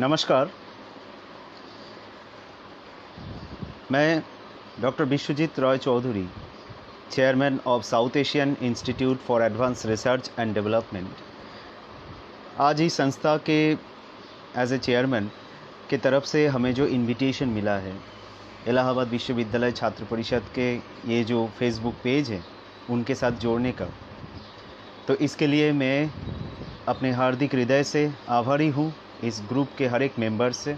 नमस्कार। मैं doctor Vishwajit Roy Chaudhary, chairman of South Asian institute for advance research and development, आज इस संस्था के एज ए चेयरमैन के तरफ से हमें जो इनविटेशन मिला है इलाहाबाद विश्वविद्यालय छात्र परिषद के ये जो फेसबुक पेज है उनके साथ जोड़ने का, तो इसके लिए मैं अपने हार्दिक हृदय से आभारी हूँ इस ग्रुप के हर एक मेंबर से,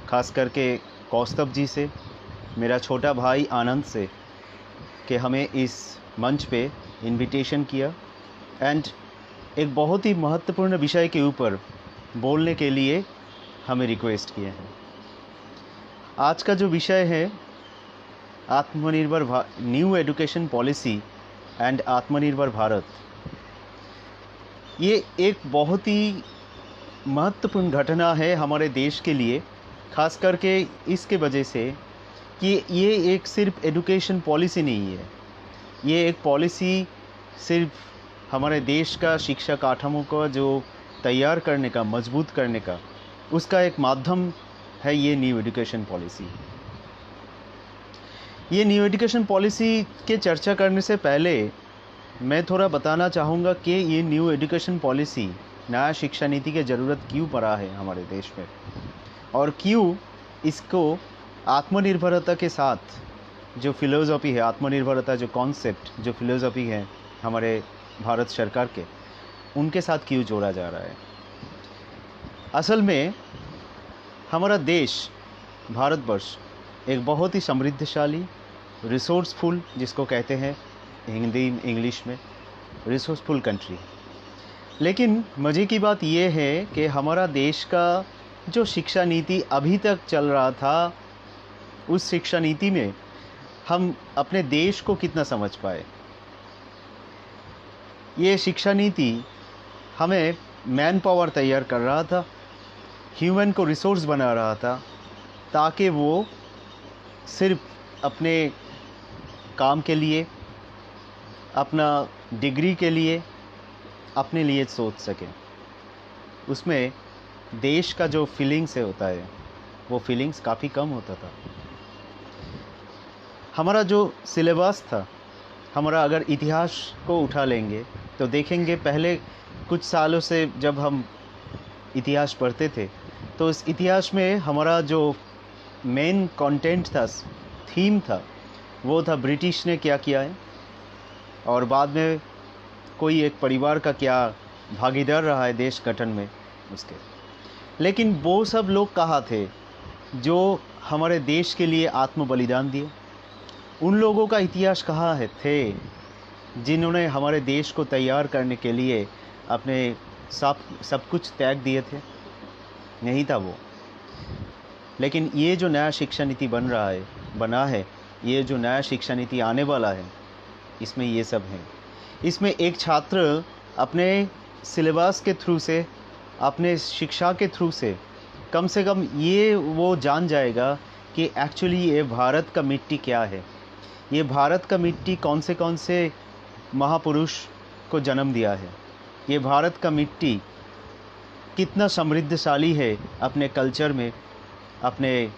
खास करके कौस्तभ जी से, मेरा छोटा भाई आनंद से, कि हमें इस मंच पे इनविटेशन किया एंड एक बहुत ही महत्वपूर्ण विषय के ऊपर बोलने के लिए हमें रिक्वेस्ट किए हैं। आज का जो विषय है आत्मनिर्भर न्यू एजुकेशन पॉलिसी एंड आत्मनिर्भर भारत, ये एक बहुत ही महत्वपूर्ण घटना है हमारे देश के लिए, खास करके इसके वजह से कि ये एक सिर्फ एजुकेशन पॉलिसी नहीं है, ये एक पॉलिसी सिर्फ हमारे देश का शिक्षा काठामों को जो तैयार करने का, मजबूत करने का, उसका एक माध्यम है ये न्यू एजुकेशन पॉलिसी। ये न्यू एजुकेशन पॉलिसी के चर्चा करने से पहले मैं थोड़ा बताना चाहूँगा कि ये न्यू एजुकेशन पॉलिसी, नया शिक्षा नीति की ज़रूरत क्यों पड़ा है हमारे देश में, और क्यों इसको आत्मनिर्भरता के साथ जो फिलोसॉफी है, आत्मनिर्भरता जो कॉन्सेप्ट, जो फिलोसॉफी है हमारे भारत सरकार के, उनके साथ क्यों जोड़ा जा रहा है। असल में हमारा देश भारतवर्ष एक बहुत ही समृद्धशाली, रिसोर्सफुल, जिसको कहते हैं हिंदी इंग्लिश में रिसोर्सफुल कंट्री है। लेकिन मज़े की बात यह है कि हमारा देश का जो शिक्षा नीति अभी तक चल रहा था, उस शिक्षा नीति में हम अपने देश को कितना समझ पाए। ये शिक्षा नीति हमें मैन पावर तैयार कर रहा था, ह्यूमन को रिसोर्स बना रहा था, ताकि वो सिर्फ अपने काम के लिए, अपना डिग्री के लिए, अपने लिए सोच सकें। उसमें देश का जो फीलिंग्स है होता है, वो फीलिंग्स काफ़ी कम होता था। हमारा जो सिलेबस था, हमारा अगर इतिहास को उठा लेंगे तो देखेंगे पहले कुछ सालों से जब हम इतिहास पढ़ते थे तो इस इतिहास में हमारा जो मेन कंटेंट था, थीम था, वो था ब्रिटिश ने क्या किया है और बाद में कोई एक परिवार का क्या भागीदार रहा है देश गठन में उसके। लेकिन वो सब लोग कहाँ थे जो हमारे देश के लिए आत्म बलिदान दिए? उन लोगों का इतिहास कहाँ है थे जिन्होंने हमारे देश को तैयार करने के लिए अपने सब कुछ त्याग दिए थे? नहीं था वो। लेकिन ये जो नया शिक्षा नीति बना है, ये जो नया शिक्षा नीति आने वाला है, इसमें ये सब है। इसमें एक छात्र अपने सिलेबस के थ्रू से, अपने शिक्षा के थ्रू से कम ये वो जान जाएगा कि एक्चुअली ये भारत का मिट्टी क्या है, ये भारत का मिट्टी कौन से महापुरुष को जन्म दिया है, ये भारत का मिट्टी कितना समृद्धशाली है अपने कल्चर में, अपने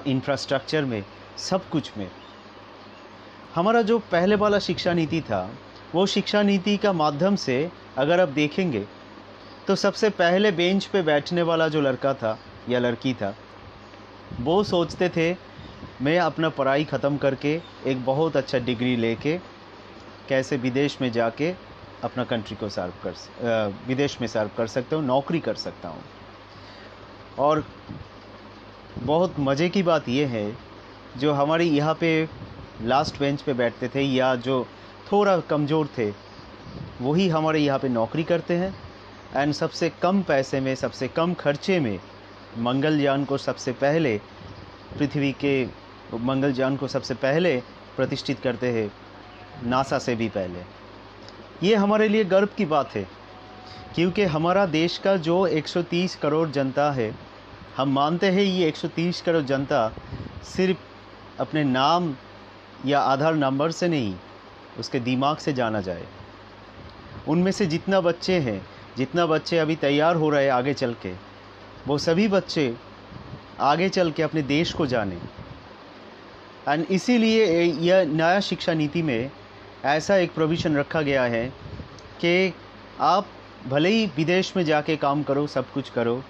इंफ्रास्ट्रक्चर में, सब कुछ में। हमारा जो पहले वाला शिक्षा नीति था, वो शिक्षा नीति का माध्यम से अगर आप देखेंगे तो सबसे पहले बेंच पे बैठने वाला जो लड़का था या लड़की था, वो सोचते थे मैं अपना पढ़ाई ख़त्म करके एक बहुत अच्छा डिग्री लेके कैसे विदेश में जाके अपना कंट्री को विदेश में सर्व कर सकता हूँ, नौकरी कर सकता हूँ। और बहुत मज़े की बात यह है, जो हमारे यहाँ पे लास्ट बेंच पे बैठते थे या जो थोड़ा कमज़ोर थे, वही हमारे यहाँ पे नौकरी करते हैं एंड सबसे कम पैसे में, सबसे कम खर्चे में मंगलयान को सबसे पहले, पृथ्वी के मंगलयान को सबसे पहले प्रतिष्ठित करते हैं, नासा से भी पहले। ये हमारे लिए गर्व की बात है, क्योंकि हमारा देश का जो 130 करोड़ जनता है, हम मानते हैं ये 130 करोड़ जनता सिर्फ अपने नाम या आधार नंबर से नहीं, उसके दिमाग से जाना जाए। उनमें से जितना बच्चे अभी तैयार हो रहे हैं आगे चल के, वो सभी बच्चे आगे चल के अपने देश को जाने। एंड इसीलिए यह नया शिक्षा नीति में ऐसा एक प्रोविज़न रखा गया है कि आप भले ही विदेश में जाके काम करो, सब कुछ करो,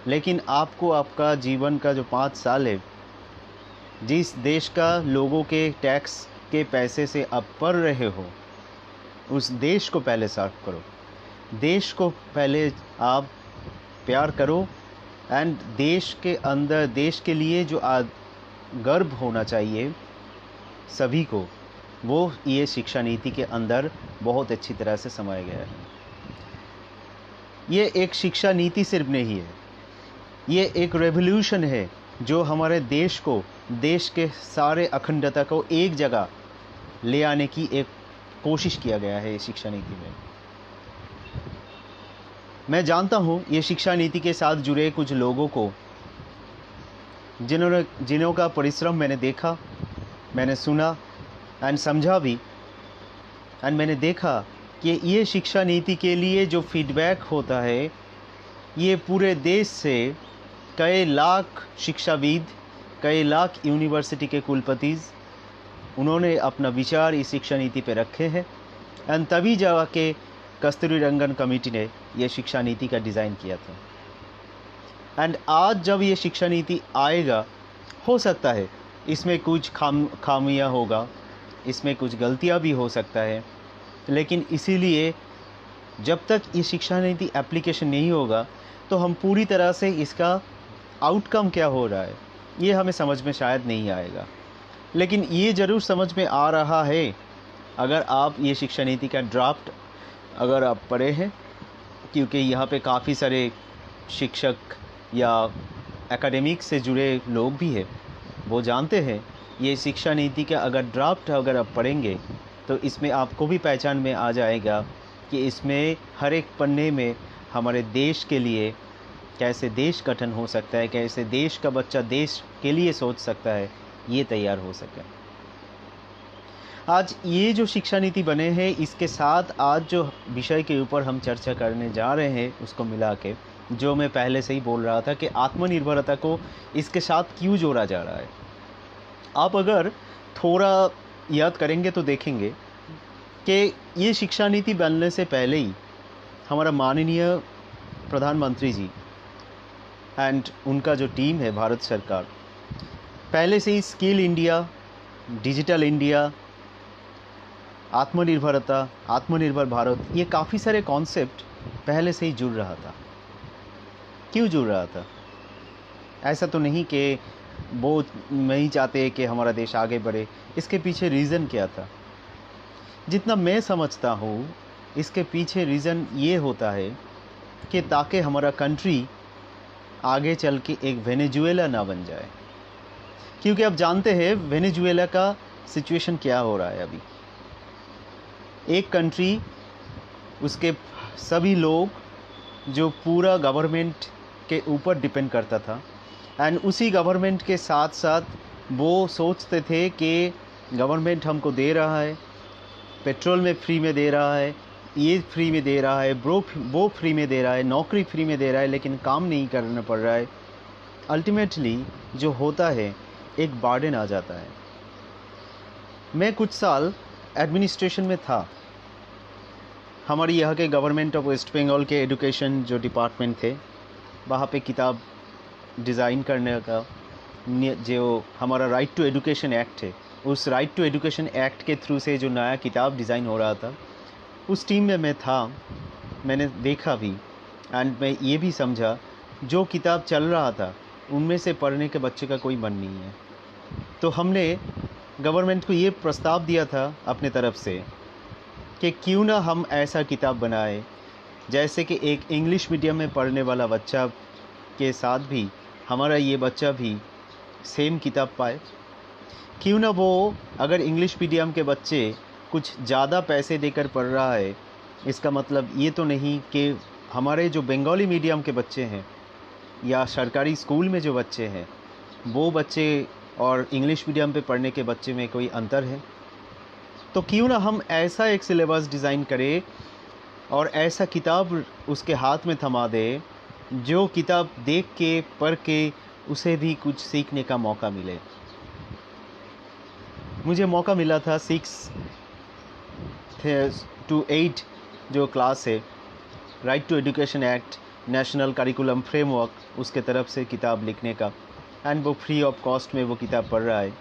लेकिन आपको आपका जीवन का जो 5 साल है, जिस देश का लोगों के टैक्स के पैसे से आप पढ़ रहे हो, उस देश को पहले साफ करो, देश को पहले आप प्यार करो। एंड देश के अंदर, देश के लिए जो गर्व होना चाहिए सभी को, वो ये शिक्षा नीति के अंदर बहुत अच्छी तरह से समाया गया है। ये एक शिक्षा नीति सिर्फ नहीं है, ये एक रेवोल्यूशन है जो हमारे देश को, देश के सारे अखंडता को एक जगह ले आने की एक कोशिश किया गया है इस शिक्षा नीति में। मैं जानता हूँ ये शिक्षा नीति के साथ जुड़े कुछ लोगों को, जिन्हों का परिश्रम मैंने देखा, मैंने सुना एंड समझा भी। एंड मैंने देखा कि ये शिक्षा नीति के लिए जो फीडबैक होता है, ये पूरे देश से कई लाख शिक्षाविद, कई लाख यूनिवर्सिटी के कुलपतिज, उन्होंने अपना विचार इस शिक्षा नीति पे रखे हैं। एंड तभी जाके कस्तूरी रंगन कमेटी ने ये शिक्षा नीति का डिज़ाइन किया था। एंड आज जब ये शिक्षा नीति आएगा, हो सकता है इसमें कुछ खामियां होगा, इसमें कुछ गलतियां भी हो सकता है, लेकिन इसीलिए जब तक ये शिक्षा नीति एप्लीकेशन नहीं होगा तो हम पूरी तरह से इसका आउटकम क्या हो रहा है ये हमें समझ में शायद नहीं आएगा। लेकिन ये ज़रूर समझ में आ रहा है अगर आप ये शिक्षा नीति का ड्राफ्ट अगर आप पढ़े हैं, क्योंकि यहाँ पे काफ़ी सारे शिक्षक या एकेडमिक से जुड़े लोग भी हैं, वो जानते हैं ये शिक्षा नीति का अगर ड्राफ्ट अगर आप पढ़ेंगे तो इसमें आपको भी पहचान में आ जाएगा कि इसमें हर एक पन्ने में हमारे देश के लिए कैसे देश गठन हो सकता है, कैसे देश का बच्चा देश के लिए सोच सकता है, ये तैयार हो सके। आज ये जो शिक्षा नीति बने हैं, इसके साथ आज जो विषय के ऊपर हम चर्चा करने जा रहे हैं उसको मिला के, जो मैं पहले से ही बोल रहा था कि आत्मनिर्भरता को इसके साथ क्यों जोड़ा जा रहा है। आप अगर थोड़ा याद करेंगे तो देखेंगे कि ये शिक्षा नीति बनने से पहले ही हमारा माननीय प्रधानमंत्री जी एंड उनका जो टीम है भारत सरकार, पहले से ही स्किल इंडिया, डिजिटल इंडिया, आत्मनिर्भरता, आत्मनिर्भर भारत, ये काफ़ी सारे कॉन्सेप्ट पहले से ही जुड़ रहा था। क्यों जुड़ रहा था? ऐसा तो नहीं कि वो नहीं चाहते कि हमारा देश आगे बढ़े। इसके पीछे रीज़न क्या था? जितना मैं समझता हूँ इसके पीछे रीज़न ये होता है कि ताकि हमारा कंट्री आगे चल के एक वेनेजुएला ना बन जाए। क्योंकि आप जानते हैं वेनेजुएला का सिचुएशन क्या हो रहा है अभी। एक कंट्री, उसके सभी लोग जो पूरा गवर्नमेंट के ऊपर डिपेंड करता था, एंड उसी गवर्नमेंट के साथ साथ वो सोचते थे कि गवर्नमेंट हमको दे रहा है, पेट्रोल में फ्री में दे रहा है, ये फ्री में दे रहा है, वो फ्री में दे रहा है, नौकरी फ्री में दे रहा है, लेकिन काम नहीं करना पड़ रहा है। अल्टीमेटली जो होता है एक बर्डन आ जाता है। मैं कुछ साल एडमिनिस्ट्रेशन में था। हमारे यहाँ के गवर्नमेंट ऑफ वेस्ट बंगाल के एजुकेशन जो डिपार्टमेंट थे, वहाँ पे किताब डिज़ाइन करने का जो हमारा राइट टू एजुकेशन एक्ट है, उस राइट टू एजुकेशन एक्ट के थ्रू से जो नया किताब डिज़ाइन हो रहा था, उस टीम में मैं था। मैंने देखा भी एंड मैं ये भी समझा जो किताब चल रहा था उनमें से पढ़ने के बच्चे का कोई मन नहीं है। तो हमने गवर्नमेंट को ये प्रस्ताव दिया था अपने तरफ से कि क्यों ना हम ऐसा किताब बनाए जैसे कि एक इंग्लिश मीडियम में पढ़ने वाला बच्चा के साथ भी हमारा ये बच्चा भी सेम किताब पाए। क्यों ना वो, अगर इंग्लिश मीडियम के बच्चे कुछ ज़्यादा पैसे देकर पढ़ रहा है, इसका मतलब ये तो नहीं कि हमारे जो बंगाली मीडियम के बच्चे हैं या सरकारी स्कूल में जो बच्चे हैं, वो बच्चे और इंग्लिश मीडियम पे पढ़ने के बच्चे में कोई अंतर है। तो क्यों ना हम ऐसा एक सिलेबस डिज़ाइन करें और ऐसा किताब उसके हाथ में थमा दे जो किताब देख के पढ़ के उसे भी कुछ सीखने का मौका मिले। मुझे मौका मिला था 6 to 8 जो क्लास है, right to education act, national curriculum framework, उसके तरफ से किताब लिखने का, एंड वो फ्री ऑफ कॉस्ट में वो किताब पढ़ रहा है।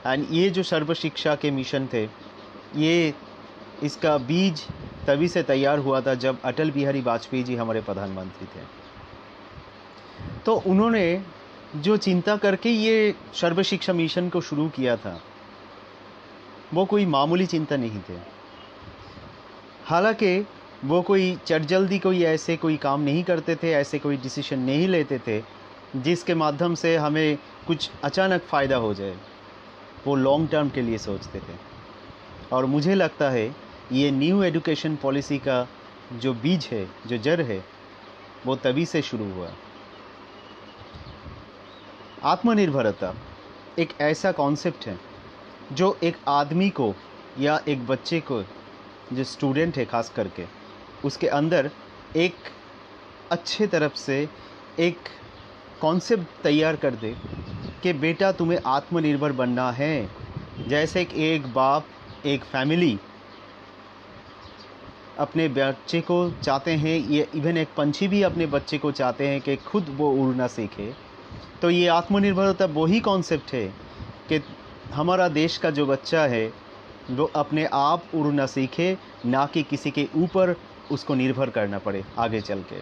एंड ये जो सर्व शिक्षा के मिशन थे, ये इसका बीज तभी से तैयार हुआ था जब अटल बिहारी वाजपेयी जी हमारे प्रधानमंत्री थे। तो उन्होंने जो चिंता करके ये सर्व शिक्षा मिशन को शुरू किया था, वो कोई मामूली चिंता नहीं थे। हालांकि वो कोई चटजल्दी कोई ऐसे कोई काम नहीं करते थे, ऐसे कोई डिसीजन नहीं लेते थे जिसके माध्यम से हमें कुछ अचानक फ़ायदा हो जाए। वो लॉन्ग टर्म के लिए सोचते थे। और मुझे लगता है ये न्यू एजुकेशन पॉलिसी का जो बीज है, जो जड़ है, वो तभी से शुरू हुआ। आत्मनिर्भरता एक ऐसा कॉन्सेप्ट है जो एक आदमी को या एक बच्चे को, जो स्टूडेंट है खास करके, उसके अंदर एक अच्छे तरफ से एक कॉन्सेप्ट तैयार कर दे कि बेटा तुम्हें आत्मनिर्भर बनना है। जैसे कि एक बाप, एक फैमिली अपने बच्चे को चाहते हैं, ये इवन एक पंछी भी अपने बच्चे को चाहते हैं कि खुद वो उड़ना सीखे। तो ये आत्मनिर्भरता वही कॉन्सेप्ट है कि हमारा देश का जो बच्चा है वो अपने आप उड़ना सीखे, ना कि किसी के ऊपर उसको निर्भर करना पड़े आगे चल के।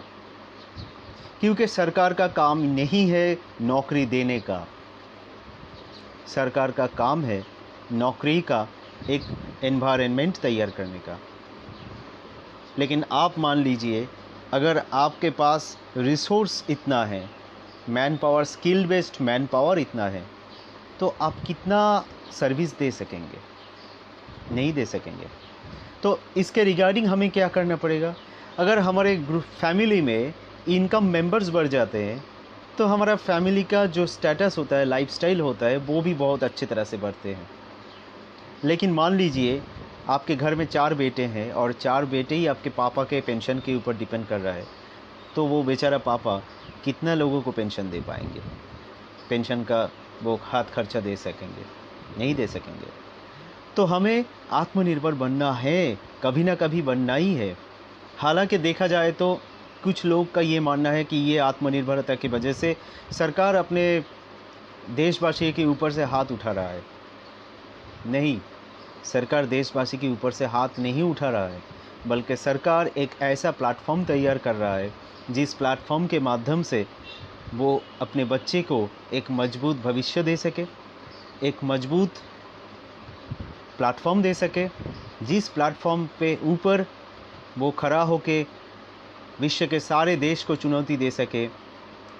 क्योंकि सरकार का काम नहीं है नौकरी देने का, सरकार का काम है नौकरी का एक एनवायरनमेंट तैयार करने का। लेकिन आप मान लीजिए, अगर आपके पास रिसोर्स इतना है, man power, skill based man power इतना है, तो आप कितना सर्विस दे सकेंगे? नहीं दे सकेंगे। तो इसके रिगार्डिंग हमें क्या करना पड़ेगा? अगर हमारे ग्रुप फैमिली में इनकम मेंबर्स बढ़ जाते हैं तो हमारा फैमिली का जो स्टेटस होता है, लाइफस्टाइल होता है, वो भी बहुत अच्छी तरह से बढ़ते हैं। लेकिन मान लीजिए आपके घर में 4 बेटे हैं और 4 बेटे ही आपके पापा के पेंशन के ऊपर डिपेंड कर रहा है, तो वो बेचारा पापा कितना लोगों को पेंशन दे पाएंगे? पेंशन का वो हाथ खर्चा दे सकेंगे? नहीं दे सकेंगे। तो हमें आत्मनिर्भर बनना है, कभी ना कभी बनना ही है। हालांकि देखा जाए तो कुछ लोग का ये मानना है कि ये आत्मनिर्भरता की वजह से सरकार अपने देशवासी के ऊपर से हाथ उठा रहा है। नहीं, सरकार देशवासी के ऊपर से हाथ नहीं उठा रहा है, बल्कि सरकार एक ऐसा प्लेटफॉर्म तैयार कर रहा है जिस प्लेटफॉर्म के माध्यम से वो अपने बच्चे को एक मजबूत भविष्य दे सके, एक मजबूत प्लेटफॉर्म दे सके, जिस प्लेटफॉर्म पे ऊपर वो खड़ा होके विश्व के सारे देश को चुनौती दे सके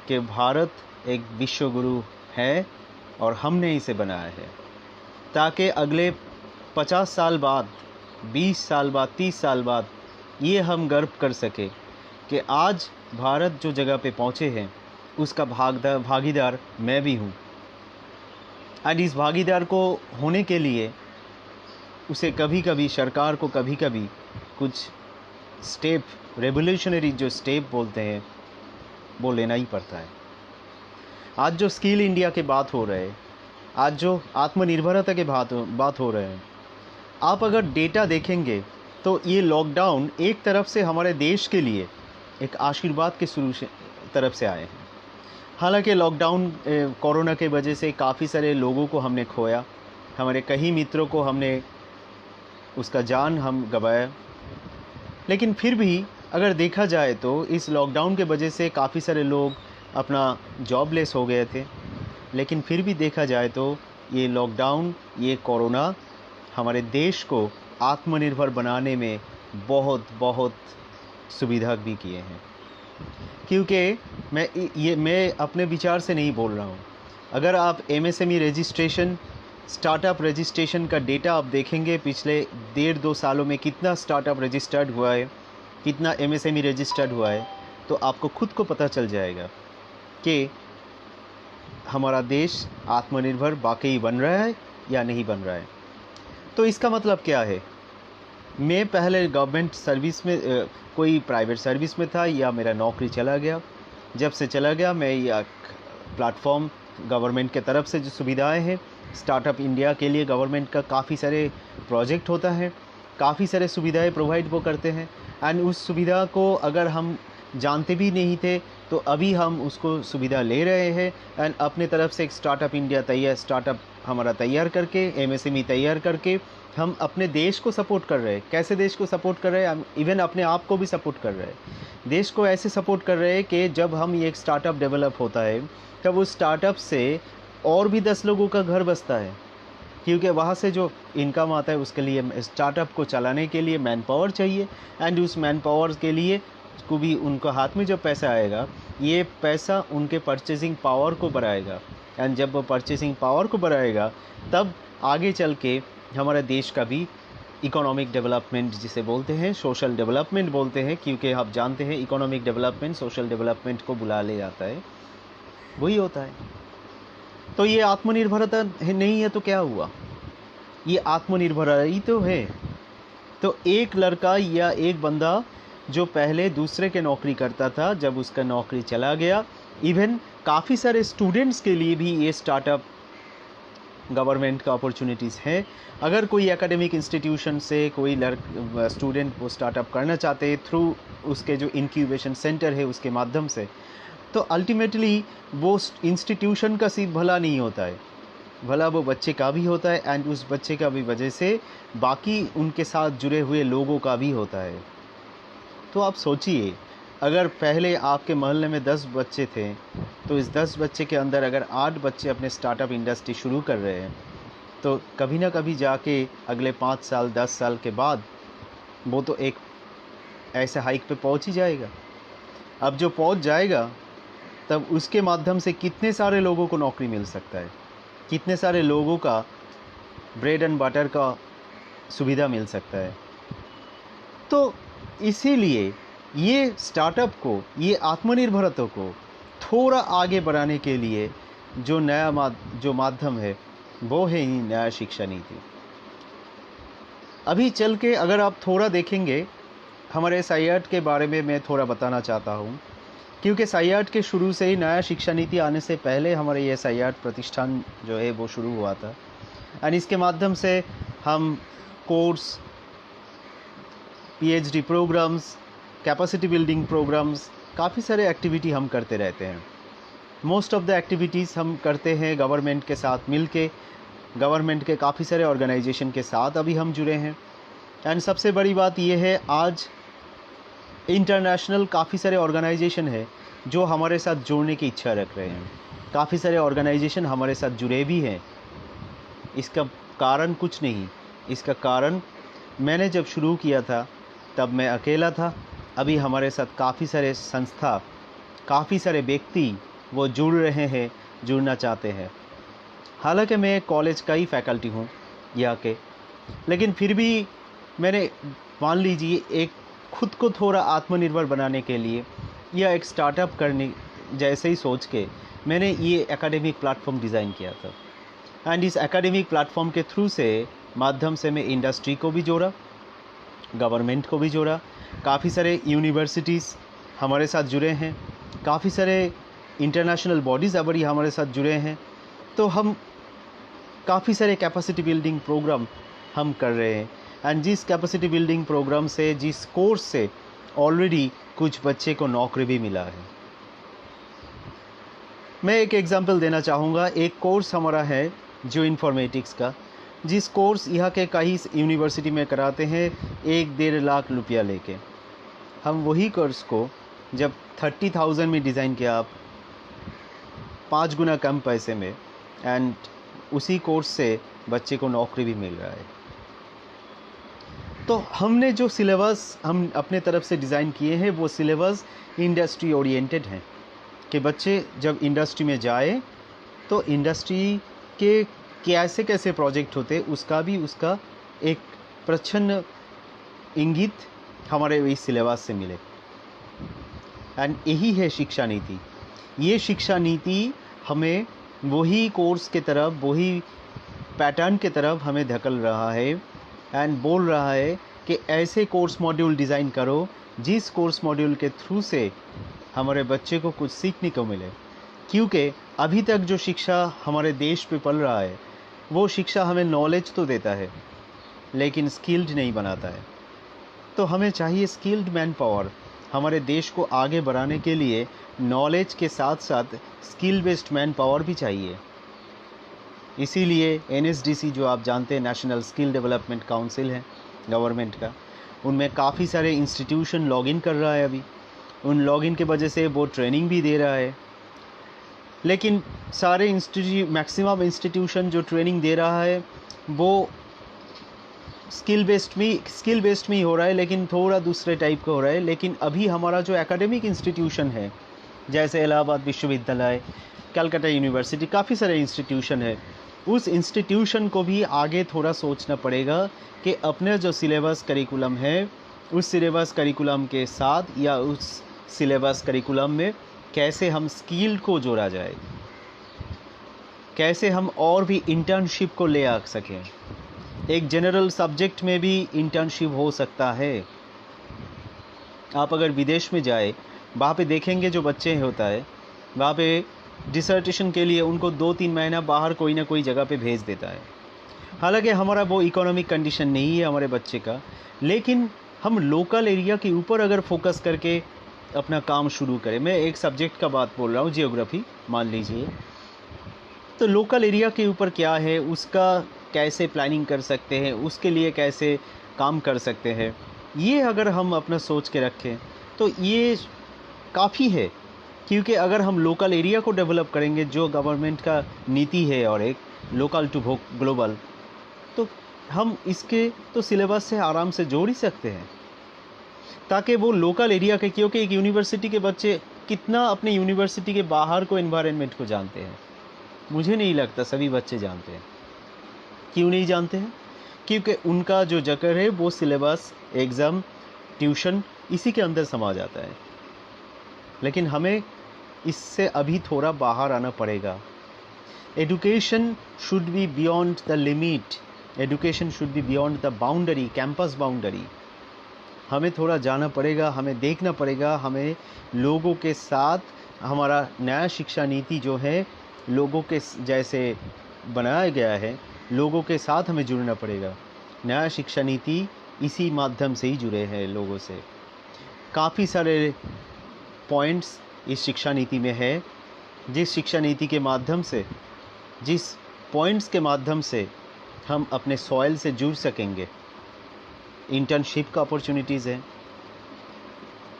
कि भारत एक विश्व गुरु है और हमने इसे बनाया है, ताकि अगले 50 साल बाद, 20 साल बाद, 30 साल बाद ये हम गर्व कर सके कि आज भारत जो जगह पे पहुँचे हैं उसका भागीदार मैं भी हूँ। और इस भागीदार को होने के लिए उसे कभी कभी सरकार को कभी कभी कुछ स्टेप, रेवोल्यूशनरी जो स्टेप बोलते हैं, वो लेना ही पड़ता है। आज जो स्किल इंडिया के बात हो रहे हैं, आज जो आत्मनिर्भरता के बात हो रहे हैं, आप अगर डेटा देखेंगे तो ये लॉकडाउन एक तरफ से हमारे देश के लिए एक आशीर्वाद के तरफ से आए हैं। हालांकि लॉकडाउन कोरोना के वजह से काफ़ी सारे लोगों को हमने खोया, हमारे कई मित्रों को हमने उसका जान हम गंवाया। लेकिन फिर भी अगर देखा जाए तो इस लॉकडाउन के वजह से काफ़ी सारे लोग अपना जॉबलेस हो गए थे। लेकिन फिर भी देखा जाए तो ये लॉकडाउन, ये कोरोना हमारे देश को आत्मनिर्भर बनाने में बहुत सुविधा भी किए हैं। क्योंकि मैं अपने विचार से नहीं बोल रहा हूँ। अगर आप MSME रजिस्ट्रेशन, स्टार्टअप रजिस्ट्रेशन का डेटा आप देखेंगे, पिछले 1.5-2 सालों में कितना स्टार्टअप रजिस्टर्ड हुआ है, कितना MSME रजिस्टर्ड हुआ है, तो आपको खुद को पता चल जाएगा कि हमारा देश आत्मनिर्भर वाकई बन रहा है या नहीं बन रहा है। तो इसका मतलब क्या है? मैं पहले गवर्नमेंट सर्विस में, कोई प्राइवेट सर्विस में था, या मेरा नौकरी चला गया, जब से चला गया मैं ये प्लेटफॉर्म गवर्नमेंट के तरफ से जो सुविधाएं हैं, स्टार्टअप इंडिया के लिए गवर्नमेंट का काफ़ी सारे प्रोजेक्ट होता है, काफ़ी सारे सुविधाएं प्रोवाइड वो करते हैं। एंड उस सुविधा को अगर हम जानते भी नहीं थे तो अभी हम उसको सुविधा ले रहे हैं। एंड अपने तरफ से एक स्टार्टअप हमारा तैयार करके, एमएसएमई तैयार करके हम अपने देश को सपोर्ट कर रहे हैं। कैसे देश को सपोर्ट कर रहे हैं? हम इवन अपने आप को भी सपोर्ट कर रहे हैं। देश को ऐसे सपोर्ट कर रहे हैं कि जब हम ये एक स्टार्टअप डेवलप होता है तब उस स्टार्टअप से और भी 10 लोगों का घर बसता है, क्योंकि वहाँ से जो इनकम आता है उसके लिए स्टार्टअप को चलाने के लिए मैन पावर चाहिए। एंड उस मैन पावर के लिए को भी उनको हाथ में जब पैसा आएगा, ये पैसा उनके परचेसिंग पावर को बढ़ाएगा। एंड जब वो परचेसिंग पावर को बढ़ाएगा तब आगे चल के हमारे देश का भी इकोनॉमिक डेवलपमेंट जिसे बोलते हैं, सोशल डेवलपमेंट बोलते हैं, क्योंकि आप जानते हैं इकोनॉमिक डेवलपमेंट सोशल डेवलपमेंट को बुला ले जाता है, वही होता है। तो ये आत्मनिर्भरता नहीं है तो क्या हुआ? ये आत्मनिर्भरता ही तो है। तो एक लड़का या एक बंदा जो पहले दूसरे के नौकरी करता था, जब उसका नौकरी चला गया, इवन काफ़ी सारे स्टूडेंट्स के लिए भी ये स्टार्टअप गवर्नमेंट का अपॉर्चुनिटीज़ है। अगर कोई एकेडमिक इंस्टीट्यूशन से कोई स्टूडेंट वो स्टार्टअप करना चाहते हैं थ्रू उसके जो इंक्यूबेशन सेंटर है उसके माध्यम से, तो अल्टीमेटली वो इंस्टीट्यूशन का सिर्फ भला नहीं होता है, भला वो बच्चे का भी होता है। एंड उस बच्चे का भी वजह से बाकी उनके साथ जुड़े हुए लोगों का भी होता है। तो आप सोचिए, अगर पहले आपके मोहल्ले में 10 बच्चे थे तो इस 10 बच्चे के अंदर अगर 8 बच्चे अपने स्टार्टअप इंडस्ट्री शुरू कर रहे हैं, तो कभी ना कभी जाके अगले 5 साल 10 साल के बाद वो तो एक ऐसे हाइक पे पहुंच ही जाएगा। अब जो पहुंच जाएगा तब उसके माध्यम से कितने सारे लोगों को नौकरी मिल सकता है, कितने सारे लोगों का ब्रेड एंड बटर का सुविधा मिल सकता है। तो इसीलिए ये स्टार्टअप को, ये आत्मनिर्भरता को थोड़ा आगे बढ़ाने के लिए जो जो माध्यम है वो है ही नया शिक्षा नीति। अभी चल के अगर आप थोड़ा देखेंगे, हमारे साइयाट के बारे में मैं थोड़ा बताना चाहता हूँ, क्योंकि साइयाट के शुरू से ही नया शिक्षा नीति आने से पहले हमारे ये साइयाट प्रतिष्ठान जो है वो शुरू हुआ था। और इसके माध्यम से हम course, PhD programmes, capacity building programmes, काफ़ी सारे एक्टिविटी हम करते रहते हैं। मोस्ट ऑफ द एक्टिविटीज़ हम करते हैं गवर्नमेंट के साथ मिलके, गवर्नमेंट के काफ़ी सारे ऑर्गेनाइजेशन के साथ अभी हम जुड़े हैं। एंड सबसे बड़ी बात यह है, आज इंटरनेशनल काफ़ी सारे ऑर्गेनाइजेशन है जो हमारे साथ जुड़ने की इच्छा रख रहे हैं। काफ़ी सारे ऑर्गेनाइजेशन हमारे साथ जुड़े भी हैं। इसका कारण कुछ नहीं, इसका कारण मैंने जब शुरू किया था तब मैं अकेला था। अभी हमारे साथ काफ़ी सारे संस्था, काफ़ी सारे व्यक्ति वो जुड़ रहे हैं, जुड़ना चाहते हैं। हालांकि मैं कॉलेज का ही फैकल्टी हूँ यहाँ के, लेकिन फिर भी मैंने, मान लीजिए, एक खुद को थोड़ा आत्मनिर्भर बनाने के लिए या एक स्टार्टअप करने जैसे ही सोच के मैंने ये एकेडमिक प्लेटफॉर्म डिज़ाइन किया था। एंड इस एकेडमिक प्लेटफॉर्म के थ्रू से माध्यम से मैं इंडस्ट्री को भी जोड़ा, गवर्नमेंट को भी जोड़ा। काफ़ी सारे यूनिवर्सिटीज़ हमारे साथ जुड़े हैं, काफ़ी सारे इंटरनेशनल बॉडीज़ अभी हमारे साथ जुड़े हैं। तो हम काफ़ी सारे कैपेसिटी बिल्डिंग प्रोग्राम हम कर रहे हैं। एंड जिस कैपेसिटी बिल्डिंग प्रोग्राम से, जिस कोर्स से ऑलरेडी कुछ बच्चे को नौकरी भी मिला है। मैं एक एग्जांपल देना चाहूँगा। एक कोर्स हमारा है जो इन्फॉर्मेटिक्स का, जिस कोर्स यहाँ के कई यूनिवर्सिटी में कराते हैं 1-1.5 लाख रुपया लेके। हम वही कोर्स को जब 30,000 में डिज़ाइन किया, आप 5 गुना कम पैसे में, एंड उसी कोर्स से बच्चे को नौकरी भी मिल रहा है। तो हमने जो सिलेबस हम अपने तरफ से डिज़ाइन किए हैं वो सिलेबस इंडस्ट्री ओरिएंटेड हैं, कि बच्चे जब इंडस्ट्री में जाए तो इंडस्ट्री के कैसे कैसे प्रोजेक्ट होते उसका एक प्रच्छन्न इंगित हमारे इस सिलेबस से मिले। एंड यही है शिक्षा नीति। ये शिक्षा नीति हमें वही कोर्स के तरफ, वही पैटर्न के तरफ हमें धकेल रहा है एंड बोल रहा है कि ऐसे कोर्स मॉड्यूल डिज़ाइन करो जिस कोर्स मॉड्यूल के थ्रू से हमारे बच्चे को कुछ सीखने को मिले, क्योंकि अभी तक जो शिक्षा हमारे देश पे पल रहा है वो शिक्षा हमें नॉलेज तो देता है लेकिन स्किल्ड नहीं बनाता है। तो हमें चाहिए स्किल्ड मैन पावर। हमारे देश को आगे बढ़ाने के लिए नॉलेज के साथ साथ स्किल बेस्ड मैन पावर भी चाहिए। इसीलिए NSDC, जो आप जानते हैं नेशनल स्किल डेवलपमेंट काउंसिल है गवर्नमेंट का, उनमें काफ़ी सारे इंस्टीट्यूशन लॉगिन कर रहा है अभी। उन लॉगिन की वजह से वो ट्रेनिंग भी दे रहा है, लेकिन सारे मैक्सिमम इंस्टीट्यूशन जो ट्रेनिंग दे रहा है वो स्किल बेस्ड में ही हो रहा है, लेकिन थोड़ा दूसरे टाइप का हो रहा है। लेकिन अभी हमारा जो एकेडमिक इंस्टीट्यूशन है, जैसे इलाहाबाद विश्वविद्यालय, कलकत्ता यूनिवर्सिटी, काफ़ी सारे इंस्टीट्यूशन है, उस इंस्टीट्यूशन को भी आगे थोड़ा सोचना पड़ेगा कि अपने जो सिलेबस करिकुलम है उस सिलेबस करिकुलम के साथ या उस सिलेबस करिकुलम में कैसे हम स्किल को जोड़ा जाए, कैसे हम और भी इंटर्नशिप को ले आ सकें। एक जनरल सब्जेक्ट में भी इंटर्नशिप हो सकता है। आप अगर विदेश में जाए, वहाँ पे देखेंगे जो बच्चे होता है, वहाँ पे डिसर्टेशन के लिए उनको 2-3 महीना बाहर कोई ना कोई जगह पे भेज देता है। हालांकि हमारा वो इकोनॉमिक कंडीशन नहीं है हमारे बच्चे का, लेकिन हम लोकल एरिया के ऊपर अगर फोकस करके अपना काम शुरू करें। मैं एक सब्जेक्ट का बात बोल रहा हूँ, जियोग्राफी मान लीजिए, तो लोकल एरिया के ऊपर क्या है उसका कैसे प्लानिंग कर सकते हैं, उसके लिए कैसे काम कर सकते हैं, ये अगर हम अपना सोच के रखें तो ये काफ़ी है। क्योंकि अगर हम लोकल एरिया को डेवलप करेंगे, जो गवर्नमेंट का नीति है और एक लोकल टू ग्लोबल, तो हम इसके तो सिलेबस से आराम से जोड़ ही सकते हैं, ताकि वो लोकल एरिया के, क्योंकि एक यूनिवर्सिटी के बच्चे कितना अपने यूनिवर्सिटी के बाहर को एनवायरनमेंट को जानते हैं, मुझे नहीं लगता सभी बच्चे जानते हैं। क्यों नहीं जानते हैं? क्योंकि उनका जो जगह है वो सिलेबस, एग्ज़ाम, ट्यूशन इसी के अंदर समा जाता है। लेकिन हमें इससे अभी थोड़ा बाहर आना पड़ेगा। Education should be beyond the limit, education should be beyond the boundary, campus boundary. हमें थोड़ा जाना पड़ेगा, हमें देखना पड़ेगा, हमें लोगों के साथ हमारा नया शिक्षा नीति जो है लोगों के जैसे बनाया गया है, लोगों के साथ हमें जुड़ना पड़ेगा। नया शिक्षा नीति इसी माध्यम से ही जुड़े हैं लोगों से। काफ़ी सारे पॉइंट्स इस शिक्षा नीति में है, जिस शिक्षा नीति के माध्यम से, जिस पॉइंट्स के माध्यम से हम अपने सॉइल से जुड़ सकेंगे। इंटर्नशिप का अपॉर्चुनिटीज़ है,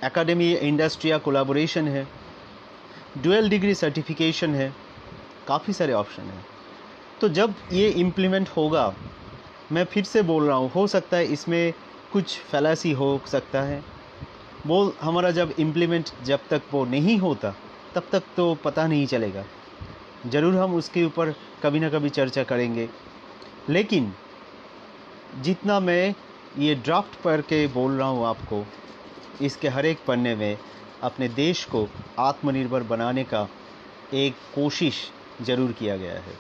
एकेडमी इंडस्ट्रिया कोलैबोरेशन है, डुअल डिग्री सर्टिफिकेशन है, काफ़ी सारे ऑप्शन हैं। तो जब ये इम्प्लीमेंट होगा, मैं फिर से बोल रहा हूँ, हो सकता है इसमें कुछ फैलासी हो सकता है, वो हमारा जब इम्प्लीमेंट जब तक वो नहीं होता तब तक तो पता नहीं चलेगा। ज़रूर हम उसके ऊपर कभी ना कभी चर्चा करेंगे, लेकिन जितना मैं ये ड्राफ्ट पढ़ के बोल रहा हूँ आपको, इसके हर एक पन्ने में अपने देश को आत्मनिर्भर बनाने का एक कोशिश ज़रूर किया गया है।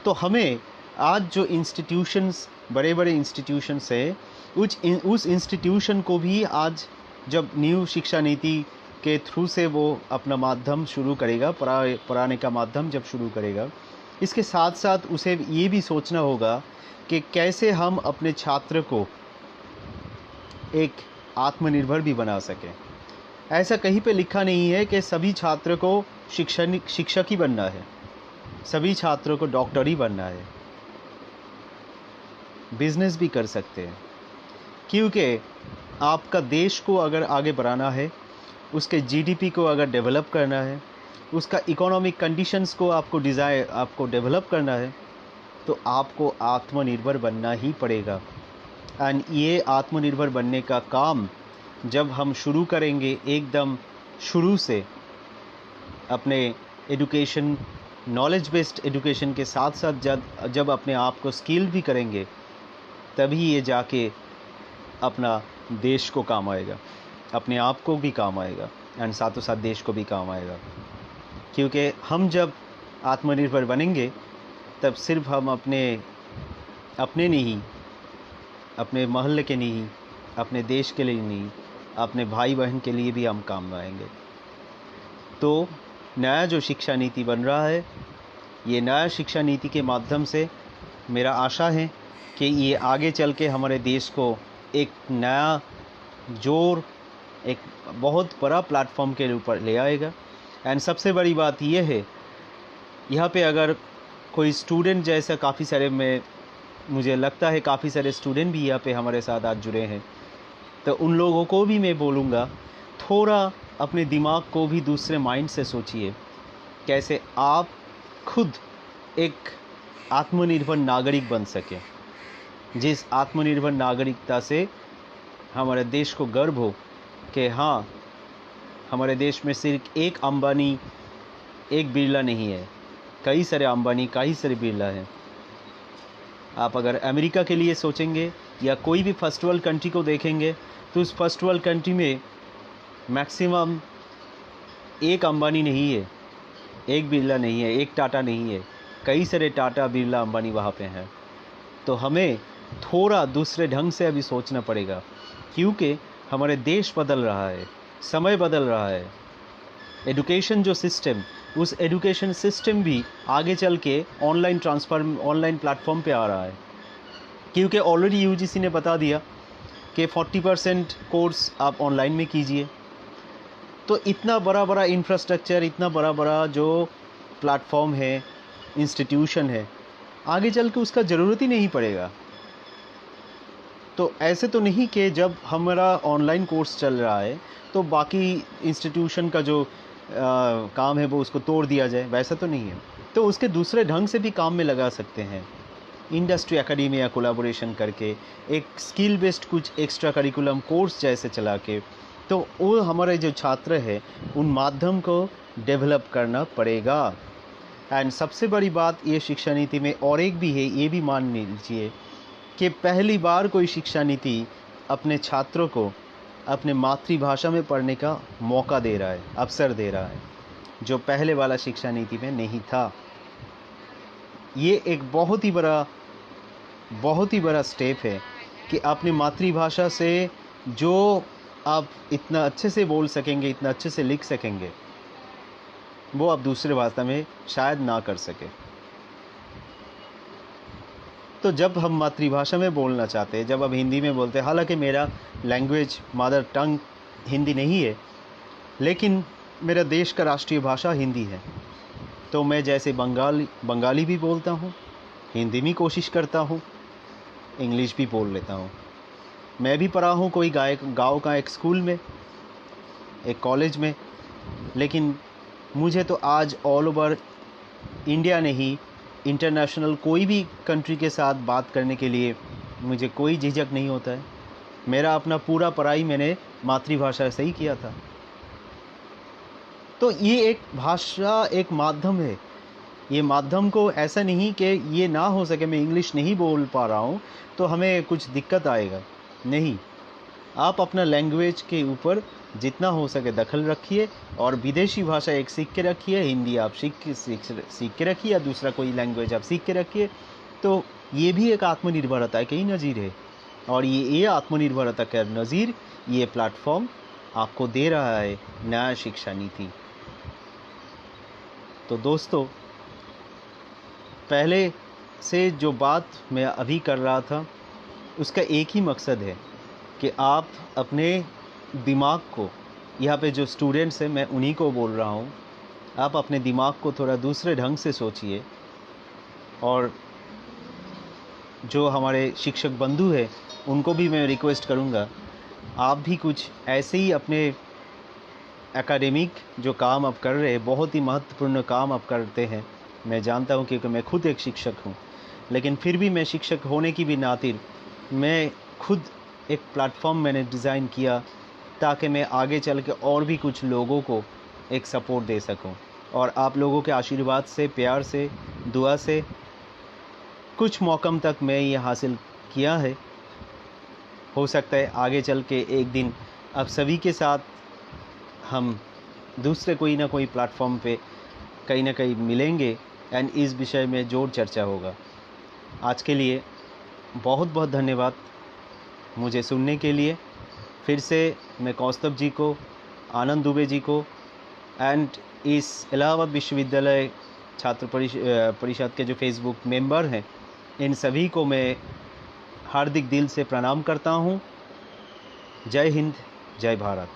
तो हमें आज जो इंस्टीट्यूशंस, बड़े बड़े इंस्टीट्यूशंस है, उस इंस्टीट्यूशन को भी आज जब न्यू शिक्षा नीति के थ्रू से वो अपना माध्यम शुरू करेगा, पढ़ाने का माध्यम जब शुरू करेगा, इसके साथ साथ उसे ये भी सोचना होगा कि कैसे हम अपने छात्र को एक आत्मनिर्भर भी बना सकें। ऐसा कहीं पे लिखा नहीं है कि सभी छात्र को शिक्षक ही बनना है, सभी छात्रों को डॉक्टर ही बनना है। बिजनेस भी कर सकते हैं, क्योंकि आपका देश को अगर आगे बढ़ाना है, उसके जीडीपी को अगर डेवलप करना है, उसका इकोनॉमिक कंडीशंस को आपको डेवलप करना है, तो आपको आत्मनिर्भर बनना ही पड़ेगा। एंड ये आत्मनिर्भर बनने का काम जब हम शुरू करेंगे, एकदम शुरू से अपने एजुकेशन, नॉलेज बेस्ड एजुकेशन के साथ साथ जब अपने आप को स्किल भी करेंगे, तभी ये जाके अपना देश को काम आएगा, अपने आप को भी काम आएगा एंड साथों साथ देश को भी काम आएगा। क्योंकि हम जब आत्मनिर्भर बनेंगे तब सिर्फ हम अपने नहीं, अपने मोहल्ले के नहीं, अपने देश के लिए नहीं, अपने भाई बहन के लिए भी हम काम आएंगे। तो नया जो शिक्षा नीति बन रहा है, ये नया शिक्षा नीति के माध्यम से मेरा आशा है कि ये आगे चल के हमारे देश को एक नया जोर, एक बहुत बड़ा प्लेटफॉर्म के ऊपर ले आएगा। एंड सबसे बड़ी बात ये है, यहाँ पे अगर कोई स्टूडेंट जैसा काफ़ी सारे मुझे लगता है काफ़ी सारे स्टूडेंट भी यहाँ पे हमारे साथ आज जुड़े हैं, तो उन लोगों को भी मैं बोलूँगा थोड़ा अपने दिमाग को भी दूसरे माइंड से सोचिए, कैसे आप खुद एक आत्मनिर्भर नागरिक बन सके, जिस आत्मनिर्भर नागरिकता से हमारे देश को गर्व हो कि हाँ, हमारे देश में सिर्फ एक अंबानी, एक बिरला नहीं है, कई सारे अंबानी, कई सारे बिरला हैं। आप अगर अमेरिका के लिए सोचेंगे या कोई भी फर्स्ट वर्ल्ड कंट्री को देखेंगे, तो उस फर्स्ट वर्ल्ड कंट्री में मैक्सिमम एक अंबानी नहीं है, एक बिरला नहीं है, एक टाटा नहीं है, कई सारे टाटा, बिरला, अंबानी वहाँ पे हैं। तो हमें थोड़ा दूसरे ढंग से अभी सोचना पड़ेगा, क्योंकि हमारे देश बदल रहा है, समय बदल रहा है। एजुकेशन जो सिस्टम, उस एजुकेशन सिस्टम भी आगे चल के ऑनलाइन प्लेटफॉर्म पे आ रहा है, क्योंकि ऑलरेडी यूजीसी ने बता दिया कि 40% कोर्स आप ऑनलाइन में कीजिए। तो इतना बड़ा इंफ्रास्ट्रक्चर, इतना बड़ा जो प्लेटफॉर्म है, इंस्टीट्यूशन है, आगे चल के उसका ज़रूरत ही नहीं पड़ेगा। तो ऐसे तो नहीं कि जब हमारा ऑनलाइन कोर्स चल रहा है तो बाकी इंस्टीट्यूशन का जो काम है वो उसको तोड़ दिया जाए, वैसा तो नहीं है। तो उसके दूसरे ढंग से भी काम में लगा सकते हैं, इंडस्ट्री एकेडमी या कोलैबोरेशन करके, एक स्किल बेस्ड कुछ एक्स्ट्रा करिकुलम कोर्स जैसे चला के। तो वो हमारे जो छात्र है उन माध्यम को डेवलप करना पड़ेगा। एंड सबसे बड़ी बात ये शिक्षा नीति में और एक भी है, ये भी मान लीजिए कि पहली बार कोई शिक्षा नीति अपने छात्रों को अपने मातृभाषा में पढ़ने का मौका दे रहा है, अवसर दे रहा है, जो पहले वाला शिक्षा नीति में नहीं था। ये एक बहुत ही बड़ा स्टेप है कि अपनी मातृभाषा से जो आप इतना अच्छे से बोल सकेंगे, इतना अच्छे से लिख सकेंगे, वो आप दूसरे भाषा में शायद ना कर सके। तो जब हम मातृभाषा में बोलना चाहते हैं, जब अब हिंदी में बोलते हैं, हालांकि मेरा लैंग्वेज, मदर टंग हिंदी नहीं है, लेकिन मेरा देश का राष्ट्रीय भाषा हिंदी है। तो मैं जैसे बंगाली भी बोलता हूँ, हिंदी भी कोशिश करता हूँ, इंग्लिश भी बोल लेता हूँ। मैं भी पढ़ा हूँ कोई गाँव का एक स्कूल में, एक कॉलेज में, लेकिन मुझे तो आज ऑल ओवर इंडिया नहीं, इंटरनेशनल कोई भी कंट्री के साथ बात करने के लिए मुझे कोई झिझक नहीं होता है। मेरा अपना पूरा पढ़ाई मैंने मातृभाषा से ही किया था। तो ये एक भाषा, एक माध्यम है। ये माध्यम को ऐसा नहीं कि ये ना हो सके, मैं इंग्लिश नहीं बोल पा रहा हूँ तो हमें कुछ दिक्कत आएगा, नहीं। आप अपना लैंग्वेज के ऊपर जितना हो सके दखल रखिए, और विदेशी भाषा एक सीख के रखिए, हिंदी आप सीख के रखिए, या दूसरा कोई लैंग्वेज आप सीख के रखिए। तो ये भी एक आत्मनिर्भरता का ही नज़ीर है, और ये आत्मनिर्भरता का नज़ीर ये प्लेटफॉर्म आपको दे रहा है नया शिक्षा नीति। तो दोस्तों, पहले से जो बात मैं अभी कर रहा था उसका एक ही मकसद है कि आप अपने दिमाग को, यहाँ पे जो स्टूडेंट्स हैं मैं उन्हीं को बोल रहा हूँ, आप अपने दिमाग को थोड़ा दूसरे ढंग से सोचिए। और जो हमारे शिक्षक बंधु हैं उनको भी मैं रिक्वेस्ट करूँगा, आप भी कुछ ऐसे ही अपने एकेडमिक जो काम आप कर रहे हैं, बहुत ही महत्वपूर्ण काम आप करते हैं, मैं जानता हूँ क्योंकि मैं खुद एक शिक्षक हूँ। लेकिन फिर भी मैं शिक्षक होने की भी नातिर मैं खुद एक प्लेटफॉर्म मैंने डिज़ाइन किया ताकि मैं आगे चल के और भी कुछ लोगों को एक सपोर्ट दे सकूं। और आप लोगों के आशीर्वाद से, प्यार से, दुआ से कुछ मौक़म तक मैं ये हासिल किया है। हो सकता है आगे चल के एक दिन अब सभी के साथ हम दूसरे कोई ना कोई प्लेटफॉर्म पे कहीं ना कहीं मिलेंगे एंड इस विषय में जोर चर्चा होगा। आज के लिए बहुत बहुत धन्यवाद मुझे सुनने के लिए। फिर से मैं कौस्तभ जी को, आनंद दुबे जी को एंड इस इलाहाबाद विश्वविद्यालय छात्र परिषद के जो फेसबुक मेंबर हैं, इन सभी को मैं हार्दिक दिल से प्रणाम करता हूँ। जय हिंद, जय भारत।